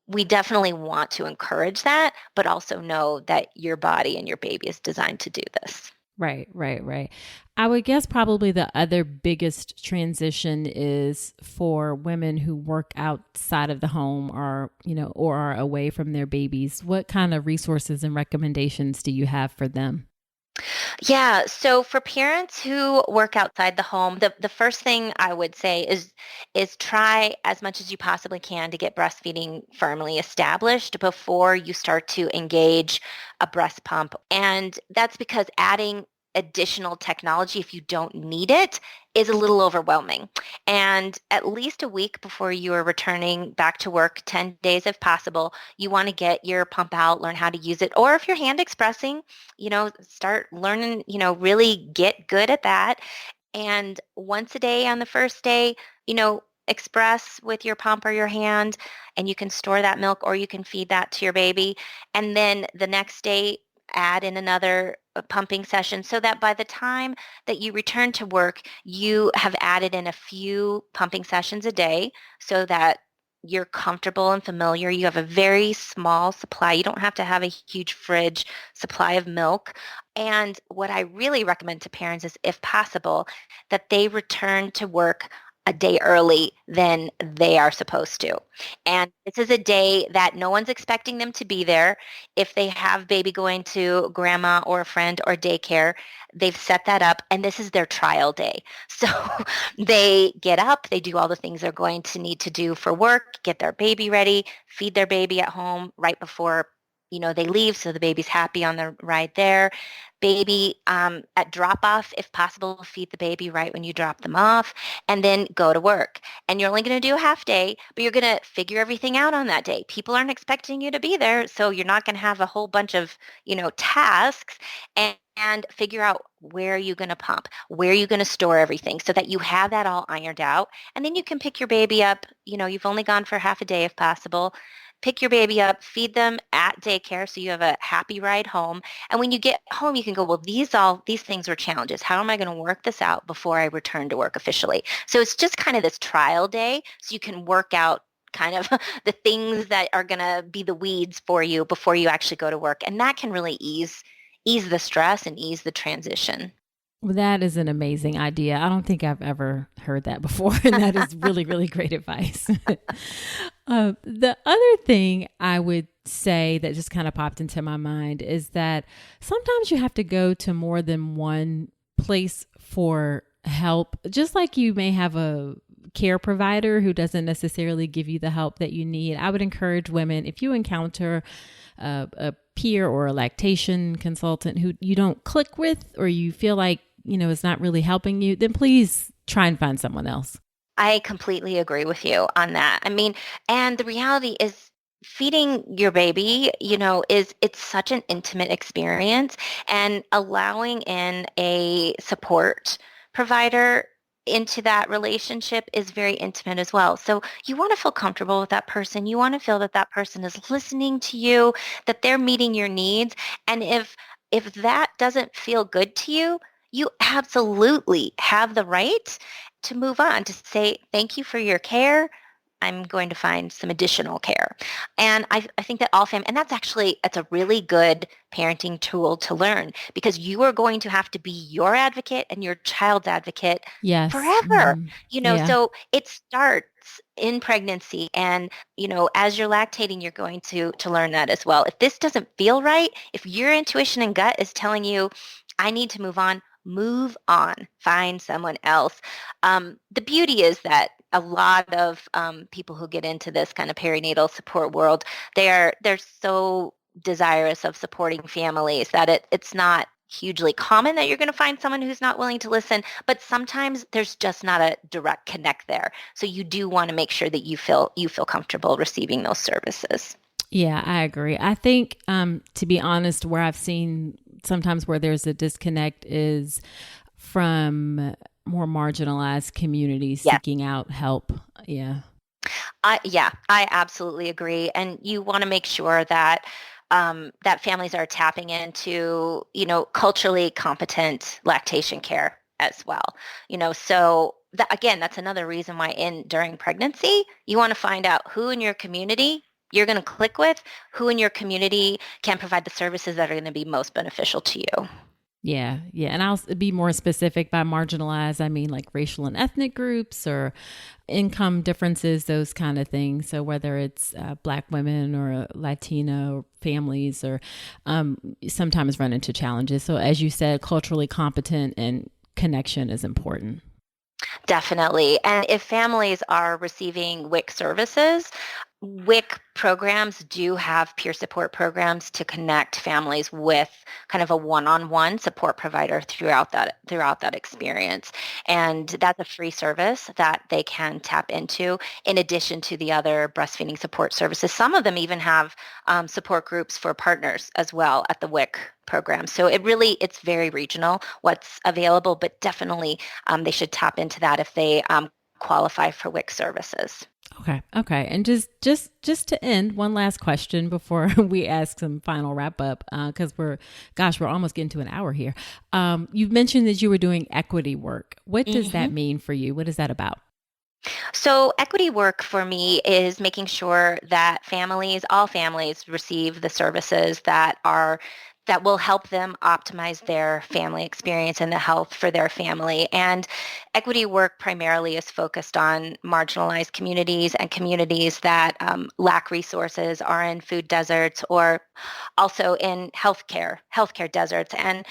We definitely want to encourage that, but also know that your body and your baby is designed to do this. Right, right, right. I would guess probably the other biggest transition is for women who work outside of the home or are away from their babies. What kind of resources and recommendations do you have for them? Yeah, so for parents who work outside the home, the first thing I would say is try as much as you possibly can to get breastfeeding firmly established before you start to engage a breast pump. And that's because adding additional technology if you don't need it is a little overwhelming. And at least a week before you are returning back to work, 10 days if possible, you want to get your pump out, learn how to use it. Or if you're hand expressing, start learning, really get good at that. And once a day on the first day, express with your pump or your hand, and you can store that milk or you can feed that to your baby. And then the next day, add in another pumping session so that by the time that you return to work, you have added in a few pumping sessions a day so that you're comfortable and familiar. You have a very small supply. You don't have to have a huge fridge supply of milk. And what I really recommend to parents is, if possible, that they return to work a day early than they are supposed to. And this is a day that no one's expecting them to be there. If they have baby going to grandma or a friend or daycare, they've set that up and this is their trial day. So they get up, they do all the things they're going to need to do for work, get their baby ready, feed their baby at home right before they leave, so the baby's happy on the ride there. Baby at drop off, if possible, feed the baby right when you drop them off, and then go to work. And you're only going to do a half day, but you're going to figure everything out on that day. People aren't expecting you to be there, so you're not going to have a whole bunch of, tasks. And figure out where you're going to pump, where you're going to store everything so that you have that all ironed out. And then you can pick your baby up. You've only gone for half a day if possible. Pick your baby up, feed them at daycare so you have a happy ride home. And when you get home, you can go, well, these things were challenges. How am I going to work this out before I return to work officially? So it's just kind of this trial day so you can work out kind of the things that are going to be the weeds for you before you actually go to work. And that can really ease the stress and ease the transition. Well, that is an amazing idea. I don't think I've ever heard that before. And that is really, really great advice. The other thing I would say that just kind of popped into my mind is that sometimes you have to go to more than one place for help. Just like you may have a care provider who doesn't necessarily give you the help that you need. I would encourage women, if you encounter a peer or a lactation consultant who you don't click with, or you feel like, is not really helping you, then please try and find someone else. I completely agree with you on that. I mean, and the reality is feeding your baby, it's such an intimate experience, and allowing in a support provider into that relationship is very intimate as well. So you want to feel comfortable with that person. You want to feel that that person is listening to you, that they're meeting your needs. And if that doesn't feel good to you, you absolutely have the right to move on, to say, thank you for your care. I'm going to find some additional care. And I think that and that's a really good parenting tool to learn, because you are going to have to be your advocate and your child's advocate forever. So it starts in pregnancy, and, as you're lactating, you're going to learn that as well. If this doesn't feel right, if your intuition and gut is telling you, I need to move on, find someone else. The beauty is that a lot of people who get into this kind of perinatal support world, they're so desirous of supporting families that it's not hugely common that you're going to find someone who's not willing to listen, but sometimes there's just not a direct connect there. So you do want to make sure that you feel comfortable receiving those services. Yeah, I agree. I think, to be honest, where I've seen sometimes where there's a disconnect is from more marginalized communities seeking out help. Yeah. I absolutely agree. And you want to make sure that that families are tapping into, culturally competent lactation care as well. So again, that's another reason why during pregnancy, you want to find out who in your community you're going to click with, who in your community can provide the services that are going to be most beneficial to you. Yeah. And I'll be more specific. By marginalized, I mean like racial and ethnic groups or income differences, those kind of things. So whether it's Black women or Latino families, or sometimes run into challenges. So as you said, culturally competent and connection is important. Definitely. And if families are receiving WIC services, WIC programs do have peer support programs to connect families with kind of a one-on-one support provider throughout that experience. And that's a free service that they can tap into in addition to the other breastfeeding support services. Some of them even have support groups for partners as well at the WIC program. So it's very regional what's available, but definitely they should tap into that if they qualify for WIC services. Okay. Okay. And just to end, one last question before we ask some final wrap up, because we're almost getting to an hour here. You mentioned that you were doing equity work. What does that mean for you? What is that about? So equity work for me is making sure that all families receive the services that will help them optimize their family experience and the health for their family. And equity work primarily is focused on marginalized communities and communities that lack resources, are in food deserts, or also in healthcare deserts. And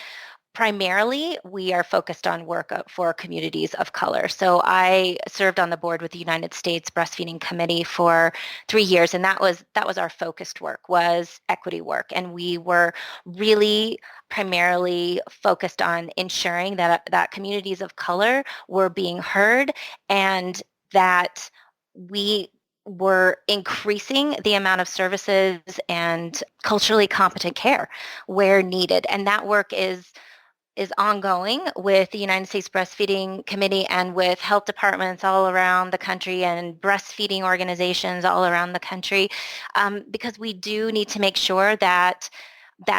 primarily, we are focused on work for communities of color. So I served on the board with the United States Breastfeeding Committee for 3 years, and that was our focused work, was equity work. And we were really primarily focused on ensuring that communities of color were being heard and that we were increasing the amount of services and culturally competent care where needed. And that work is ongoing with the United States Breastfeeding Committee and with health departments all around the country and breastfeeding organizations all around the country, because we do need to make sure that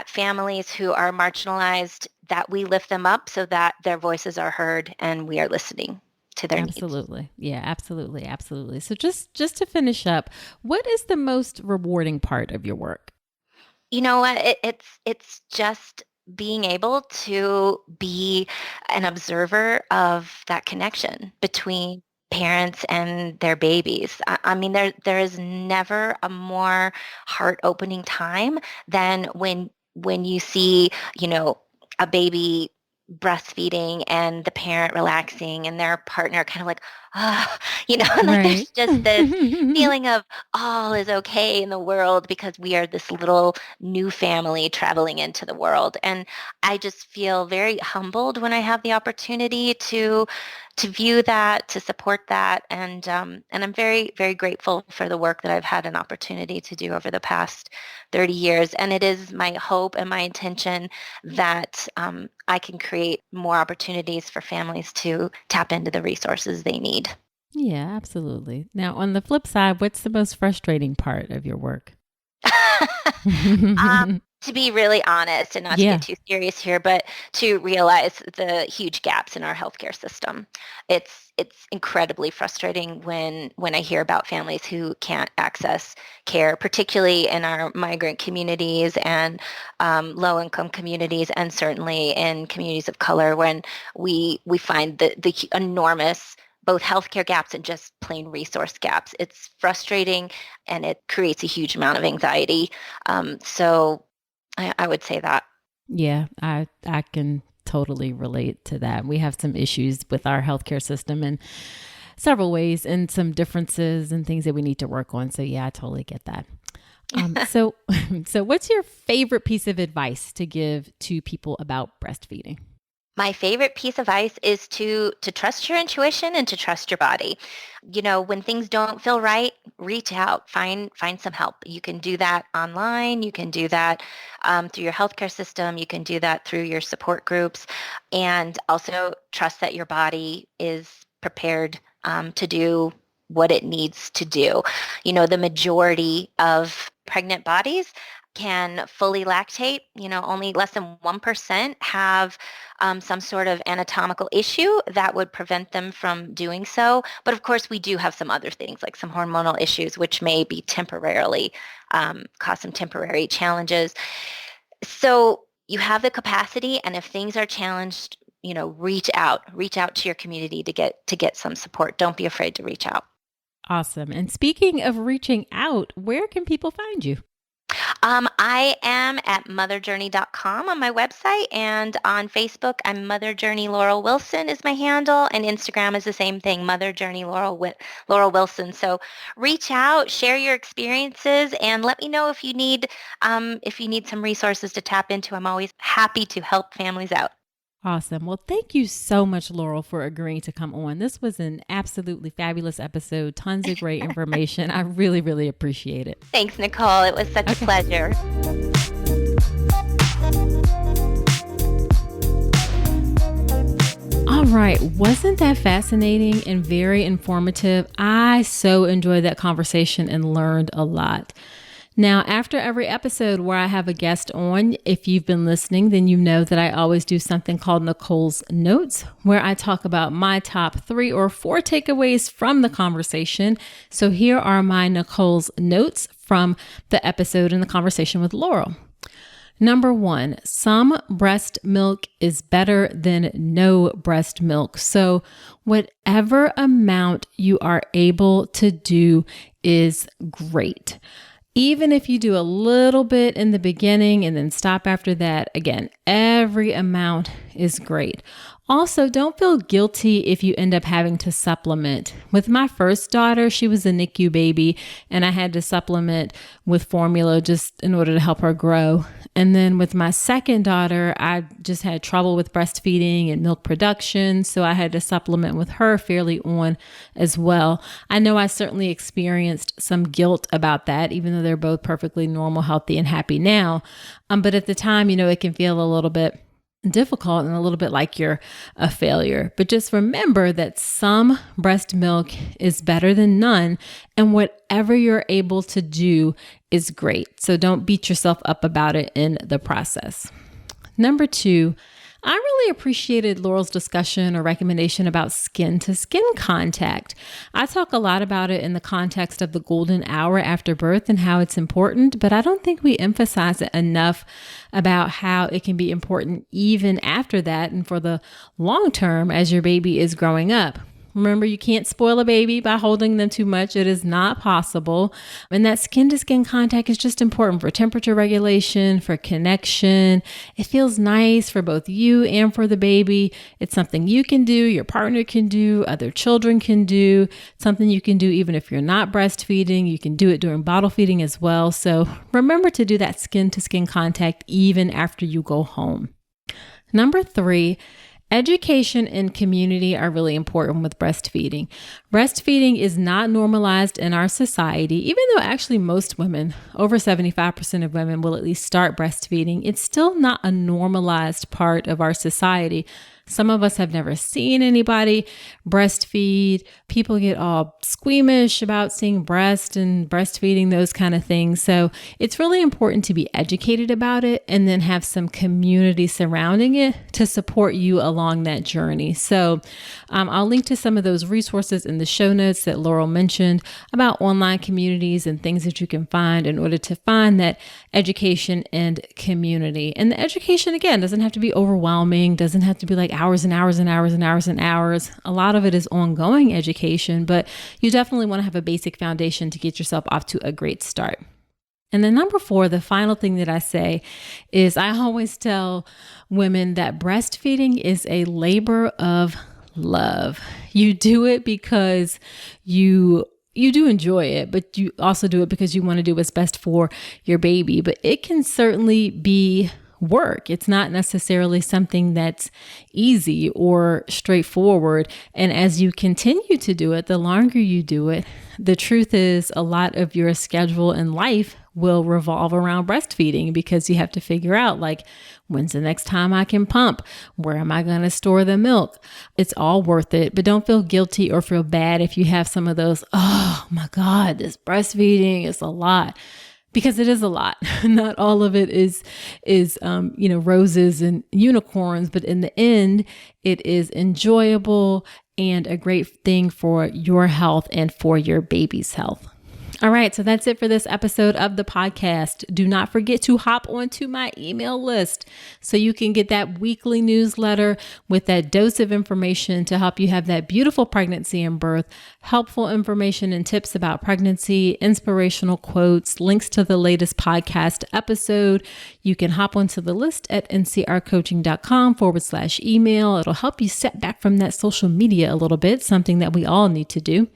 families who are marginalized, that we lift them up so that their voices are heard and we are listening to their needs. Absolutely. Yeah, absolutely. Absolutely. So just to finish up, what is the most rewarding part of your work? You know what? It's just being able to be an observer of that connection between parents and their babies. I mean, there is never a more heart-opening time than when you see, a baby breastfeeding and the parent relaxing and their partner kind of like, ah, and like Right. there's just this feeling of all is okay in the world because we are this little new family traveling into the world. And I just feel very humbled when I have the opportunity to view that, to support that, and I'm very, very grateful for the work that I've had an opportunity to do over the past 30 years. And it is my hope and my intention that I can create more opportunities for families to tap into the resources they need. Yeah, absolutely. Now, on the flip side, what's the most frustrating part of your work? To be really honest and not to Yeah. get too serious here, but to realize the huge gaps in our healthcare system. It's incredibly frustrating when I hear about families who can't access care, particularly in our migrant communities and low-income communities, and certainly in communities of color, when we find the enormous both healthcare gaps and just plain resource gaps. It's frustrating and it creates a huge amount of anxiety. So I would say that. Yeah, I can totally relate to that. We have some issues with our healthcare system in several ways and some differences and things that we need to work on. So yeah, I totally get that. So what's your favorite piece of advice to give to people about breastfeeding? My favorite piece of advice is to trust your intuition and to trust your body. When things don't feel right, reach out, find some help. You can do that online. You can do that through your healthcare system. You can do that through your support groups, and also trust that your body is prepared to do what it needs to do. The majority of pregnant bodies can fully lactate. Only less than 1% have some sort of anatomical issue that would prevent them from doing so. But of course, we do have some other things like some hormonal issues, which may be temporarily cause some temporary challenges. So you have the capacity, and if things are challenged, reach out to your community to get some support. Don't be afraid to reach out. Awesome. And speaking of reaching out, where can people find you? I am at motherjourney.com on my website, and on Facebook, I'm Mother Journey Laurel Wilson is my handle, and Instagram is the same thing, Mother Journey Laurel Wilson. So reach out, share your experiences, and let me know if you need some resources to tap into. I'm always happy to help families out. Awesome. Well, thank you so much, Laurel, for agreeing to come on. This was an absolutely fabulous episode. Tons of great information. I really, really appreciate it. Thanks, Nicole. It was such a pleasure. All right. Wasn't that fascinating and very informative? I so enjoyed that conversation and learned a lot. Now, after every episode where I have a guest on, if you've been listening, then you know that I always do something called Nicole's Notes, where I talk about my top 3 or 4 takeaways from the conversation. So here are my Nicole's Notes from the episode and the conversation with Laurel. Number 1, some breast milk is better than no breast milk. So whatever amount you are able to do is great. Even if you do a little bit in the beginning and then stop after that, again, every amount is great. Also, don't feel guilty if you end up having to supplement. With my first daughter, she was a NICU baby, and I had to supplement with formula just in order to help her grow. And then with my second daughter, I just had trouble with breastfeeding and milk production, so I had to supplement with her fairly on as well. I know I certainly experienced some guilt about that, even though they're both perfectly normal, healthy, and happy now. But at the time, it can feel a little bit difficult and a little bit like you're a failure. But just remember that some breast milk is better than none, and whatever you're able to do is great. So don't beat yourself up about it in the process. Number 2, I really appreciated Laurel's discussion or recommendation about skin-to-skin contact. I talk a lot about it in the context of the golden hour after birth and how it's important, but I don't think we emphasize it enough about how it can be important even after that and for the long term as your baby is growing up. Remember, you can't spoil a baby by holding them too much. It is not possible. And that skin-to-skin contact is just important for temperature regulation, for connection. It feels nice for both you and for the baby. It's something you can do, your partner can do, other children can do, something you can do even if you're not breastfeeding. You can do it during bottle feeding as well. So remember to do that skin-to-skin contact even after you go home. Number 3, education and community are really important with breastfeeding. Breastfeeding is not normalized in our society, even though actually most women, over 75% of women, will at least start breastfeeding. It's still not a normalized part of our society. Some of us have never seen anybody breastfeed. People get all squeamish about seeing breast and breastfeeding, those kind of things. So it's really important to be educated about it and then have some community surrounding it to support you along that journey. So I'll link to some of those resources in the show notes that Laurel mentioned about online communities and things that you can find in order to find that education and community. And the education, again, doesn't have to be overwhelming, doesn't have to be like hours and hours and hours and hours and hours. A lot of it is ongoing education, but you definitely want to have a basic foundation to get yourself off to a great start. And then number 4, the final thing that I say is I always tell women that breastfeeding is a labor of love. You do it because you do enjoy it, but you also do it because you want to do what's best for your baby. But it can certainly be work. It's not necessarily something that's easy or straightforward. And as you continue to do it, the longer you do it, the truth is a lot of your schedule in life will revolve around breastfeeding because you have to figure out like, when's the next time I can pump? Where am I going to store the milk? It's all worth it, but don't feel guilty or feel bad if you have some of those, oh my God, this breastfeeding is a lot. Because it is a lot. Not all of it is roses and unicorns, but in the end, it is enjoyable and a great thing for your health and for your baby's health. All right, so that's it for this episode of the podcast. Do not forget to hop onto my email list so you can get that weekly newsletter with that dose of information to help you have that beautiful pregnancy and birth, helpful information and tips about pregnancy, inspirational quotes, links to the latest podcast episode. You can hop onto the list at ncrcoaching.com/email. It'll help you step back from that social media a little bit, something that we all need to do.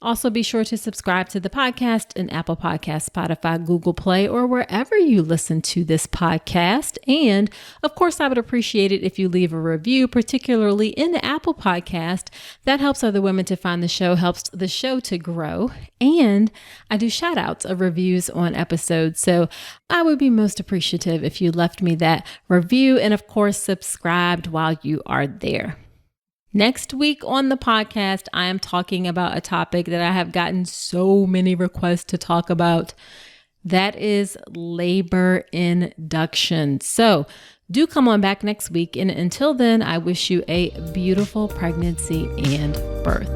Also, be sure to subscribe to the podcast in Apple Podcasts, Spotify, Google Play, or wherever you listen to this podcast. And of course, I would appreciate it if you leave a review, particularly in the Apple Podcast. That helps other women to find the show, helps the show to grow. And I do shout outs of reviews on episodes. So I would be most appreciative if you left me that review and of course, subscribed while you are there. Next week on the podcast, I am talking about a topic that I have gotten so many requests to talk about. That is labor induction. So do come on back next week. And until then, I wish you a beautiful pregnancy and birth.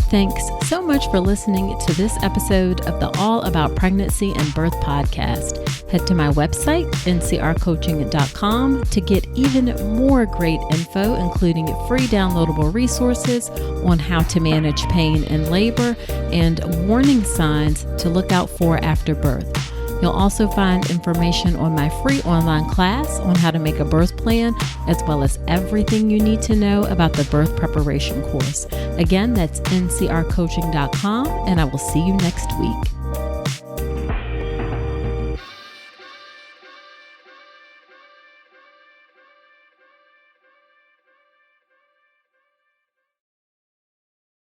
Thanks so much for listening to this episode of the All About Pregnancy and Birth podcast. Head to my website, ncrcoaching.com, to get even more great info, including free downloadable resources on how to manage pain in labor and warning signs to look out for after birth. You'll also find information on my free online class on how to make a birth plan, as well as everything you need to know about the birth preparation course. Again, that's ncrcoaching.com, and I will see you next week.